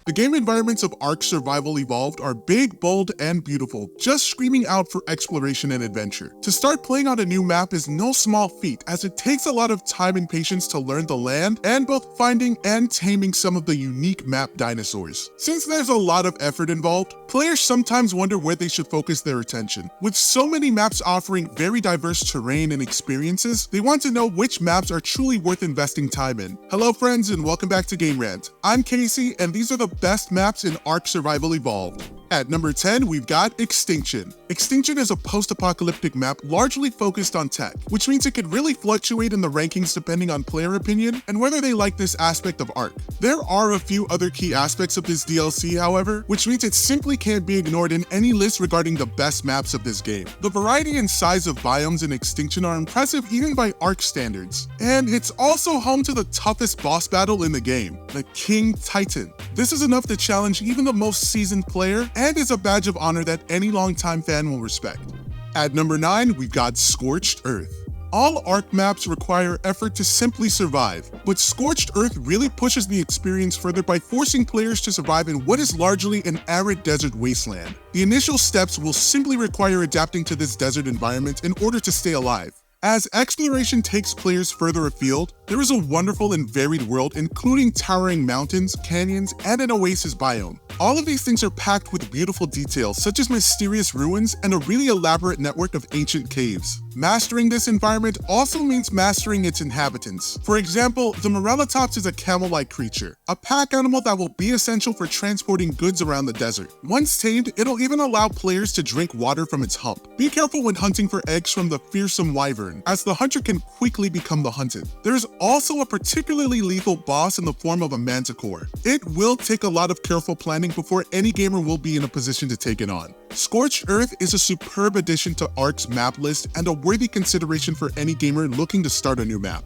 The game environments of ARK Survival Evolved are big, bold, and beautiful, just screaming out for exploration and adventure. To start playing on a new map is no small feat, as it takes a lot of time and patience to learn the land, and both finding and taming some of the unique map dinosaurs. Since there's a lot of effort involved, players sometimes wonder where they should focus their attention. With so many maps offering very diverse terrain and experiences, they want to know which maps are truly worth investing time in. Hello friends, and welcome back to Game Rant. I'm Casey, and these are the best maps in ARK Survival Evolved. At number 10, we've got Extinction. Extinction is a post-apocalyptic map largely focused on tech, which means it could really fluctuate in the rankings depending on player opinion and whether they like this aspect of ARK. There are a few other key aspects of this DLC, however, which means it simply can't be ignored in any list regarding the best maps of this game. The variety and size of biomes in Extinction are impressive even by ARK standards, and it's also home to the toughest boss battle in the game, the King Titan. This is enough to challenge even the most seasoned player, and is a badge of honor that any longtime fan will respect. At number 9, we've got Scorched Earth. All ARK maps require effort to simply survive, but Scorched Earth really pushes the experience further by forcing players to survive in what is largely an arid desert wasteland. The initial steps will simply require adapting to this desert environment in order to stay alive. As exploration takes players further afield, there is a wonderful and varied world including towering mountains, canyons, and an oasis biome. All of these things are packed with beautiful details such as mysterious ruins and a really elaborate network of ancient caves. Mastering this environment also means mastering its inhabitants. For example, the Morellatops is a camel-like creature, a pack animal that will be essential for transporting goods around the desert. Once tamed, it'll even allow players to drink water from its hump. Be careful when hunting for eggs from the fearsome wyvern, as the hunter can quickly become the hunted. There's also a particularly lethal boss in the form of a manticore. It will take a lot of careful planning before any gamer will be in a position to take it on. Scorched Earth is a superb addition to ARK's map list and a worthy consideration for any gamer looking to start a new map.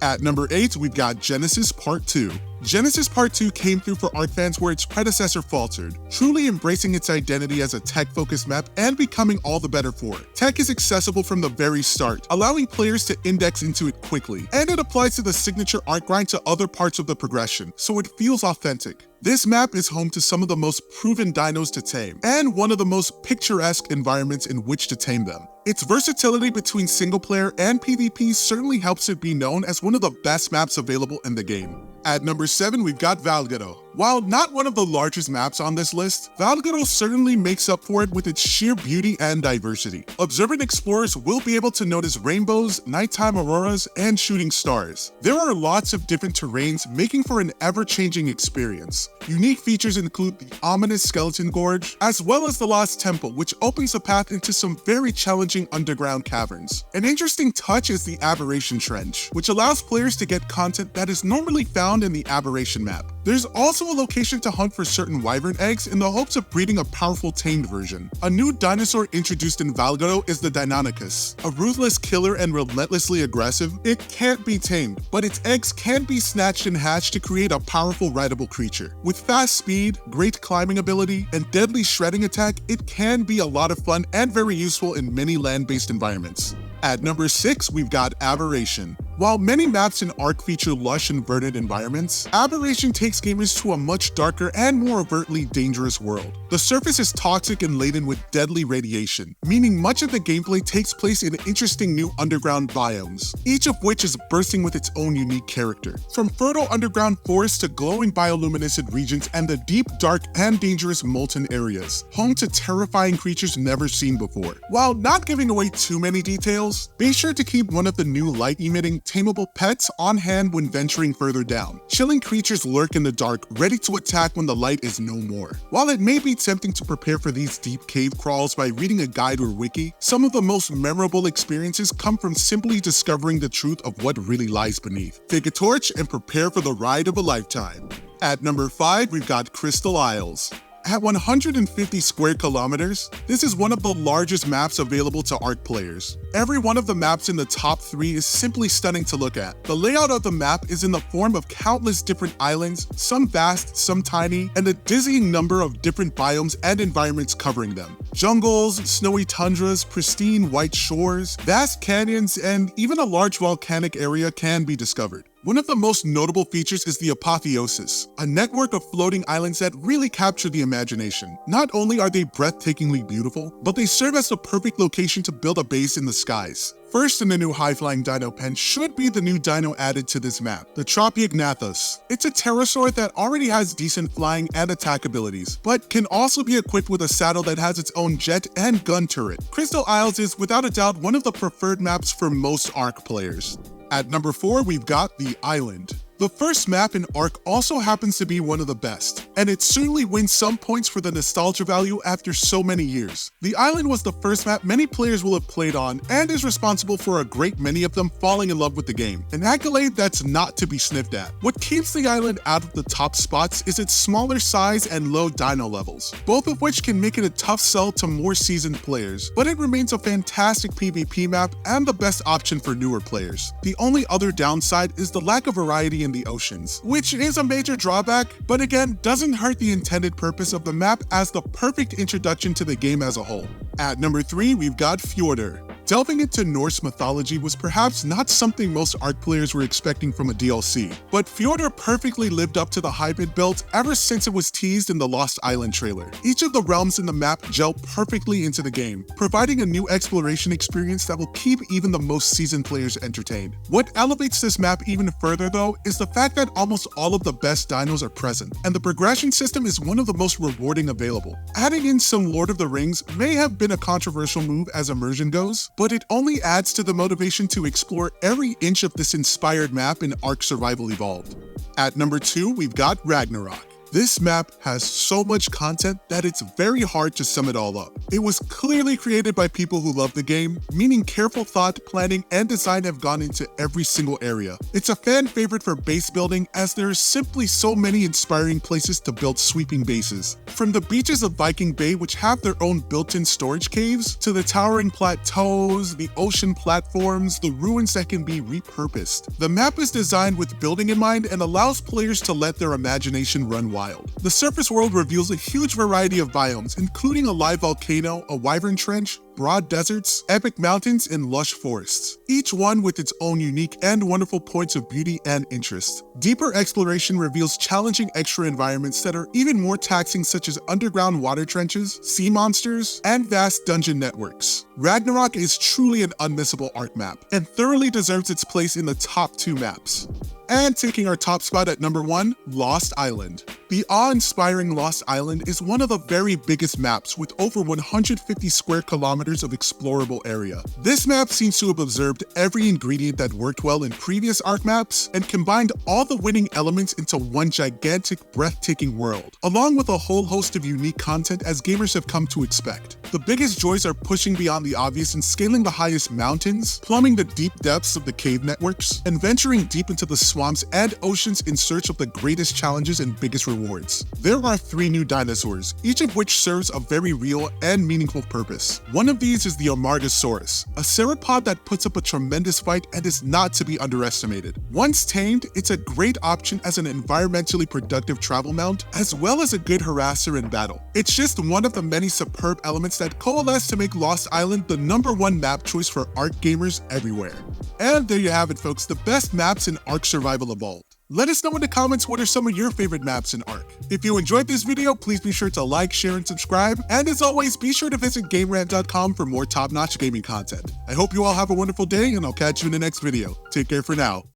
At number 8, we've got Genesis Part 2. Genesis Part 2 came through for ARK fans where its predecessor faltered, truly embracing its identity as a tech-focused map and becoming all the better for it. Tech is accessible from the very start, allowing players to index into it quickly, and it applies to the signature ARK grind to other parts of the progression, so it feels authentic. This map is home to some of the most proven dinos to tame, and one of the most picturesque environments in which to tame them. Its versatility between single-player and PvP certainly helps it be known as one of the best maps available in the game. At number 7, we've got Valguero. While not one of the largest maps on this list, Valguero certainly makes up for it with its sheer beauty and diversity. Observant explorers will be able to notice rainbows, nighttime auroras, and shooting stars. There are lots of different terrains, making for an ever-changing experience. Unique features include the ominous Skeleton Gorge, as well as the Lost Temple, which opens a path into some very challenging underground caverns. An interesting touch is the Aberation Trench, which allows players to get content that is normally found in the Aberation map. There's also a location to hunt for certain wyvern eggs in the hopes of breeding a powerful tamed version. A new dinosaur introduced in Valguero is the Deinonychus. A ruthless killer and relentlessly aggressive, it can't be tamed, but its eggs can be snatched and hatched to create a powerful rideable creature. With fast speed, great climbing ability, and deadly shredding attack, it can be a lot of fun and very useful in many land-based environments. At number 6, we've got Aberation. While many maps in ARK feature lush and verdant environments, Aberation takes gamers to a much darker and more overtly dangerous world. The surface is toxic and laden with deadly radiation, meaning much of the gameplay takes place in interesting new underground biomes, each of which is bursting with its own unique character. From fertile underground forests to glowing bioluminescent regions and the deep, dark, and dangerous molten areas, home to terrifying creatures never seen before. While not giving away too many details, be sure to keep one of the new light-emitting tameable pets on hand when venturing further down. Chilling creatures lurk in the dark, ready to attack when the light is no more. While it may be tempting to prepare for these deep cave crawls by reading a guide or wiki, some of the most memorable experiences come from simply discovering the truth of what really lies beneath. Take a torch and prepare for the ride of a lifetime. At number 5, we've got Crystal Isles. At 150 square kilometers, this is one of the largest maps available to ARK players. Every one of the maps in the top 3 is simply stunning to look at. The layout of the map is in the form of countless different islands, some vast, some tiny, and a dizzying number of different biomes and environments covering them. Jungles, snowy tundras, pristine white shores, vast canyons, and even a large volcanic area can be discovered. One of the most notable features is the Apotheosis, a network of floating islands that really capture the imagination. Not only are they breathtakingly beautiful, but they serve as the perfect location to build a base in the skies. First in the new high-flying dino pen should be the new dino added to this map, the Tropiognathus. It's a pterosaur that already has decent flying and attack abilities, but can also be equipped with a saddle that has its own jet and gun turret. Crystal Isles is without a doubt one of the preferred maps for most ARK players. At number 4, we've got the Island. The first map in ARK also happens to be one of the best, and it certainly wins some points for the nostalgia value after so many years. The Island was the first map many players will have played on, and is responsible for a great many of them falling in love with the game, an accolade that's not to be sniffed at. What keeps the Island out of the top spots is its smaller size and low dino levels, both of which can make it a tough sell to more seasoned players, but it remains a fantastic PvP map and the best option for newer players. The only other downside is the lack of variety in the oceans, which is a major drawback, but again, doesn't hurt the intended purpose of the map as the perfect introduction to the game as a whole. At number 3, we've got Fjordur. Delving into Norse mythology was perhaps not something most ARK players were expecting from a DLC, but Fjordur perfectly lived up to the hype it built ever since it was teased in the Lost Island trailer. Each of the realms in the map gel perfectly into the game, providing a new exploration experience that will keep even the most seasoned players entertained. What elevates this map even further though is the fact that almost all of the best dinos are present, and the progression system is one of the most rewarding available. Adding in some Lord of the Rings may have been a controversial move as immersion goes, but it only adds to the motivation to explore every inch of this inspired map in ARK Survival Evolved. At number 2, we've got Ragnarok. This map has so much content that it's very hard to sum it all up. It was clearly created by people who love the game, meaning careful thought, planning, and design have gone into every single area. It's a fan favorite for base building as there are simply so many inspiring places to build sweeping bases. From the beaches of Viking Bay, which have their own built-in storage caves, to the towering plateaus, the ocean platforms, the ruins that can be repurposed. The map is designed with building in mind and allows players to let their imagination run wild. The surface world reveals a huge variety of biomes, including a live volcano, a wyvern trench, broad deserts, epic mountains, and lush forests, each one with its own unique and wonderful points of beauty and interest. Deeper exploration reveals challenging extra environments that are even more taxing, such as underground water trenches, sea monsters, and vast dungeon networks. Ragnarok is truly an unmissable ARK map, and thoroughly deserves its place in the top 2 maps. And taking our top spot at number 1, Lost Island. The awe-inspiring Lost Island is one of the very biggest maps with over 150 square kilometers of explorable area. This map seems to have observed every ingredient that worked well in previous ARK maps and combined all the winning elements into one gigantic, breathtaking world, along with a whole host of unique content as gamers have come to expect. The biggest joys are pushing beyond the obvious and scaling the highest mountains, plumbing the deep depths of the cave networks, and venturing deep into the swamps and oceans in search of the greatest challenges and biggest rewards. There are 3 new dinosaurs, each of which serves a very real and meaningful purpose. One of these is the Amargasaurus, a sauropod that puts up a tremendous fight and is not to be underestimated. Once tamed, it's a great option as an environmentally productive travel mount, as well as a good harasser in battle. It's just one of the many superb elements that coalesce to make Lost Island the #1 map choice for ARK gamers everywhere. And there you have it, folks, the best maps in ARK Survival Evolved. Let us know in the comments what are some of your favorite maps in ARK. If you enjoyed this video, please be sure to like, share, and subscribe. And as always, be sure to visit GameRant.com for more top-notch gaming content. I hope you all have a wonderful day, and I'll catch you in the next video. Take care for now.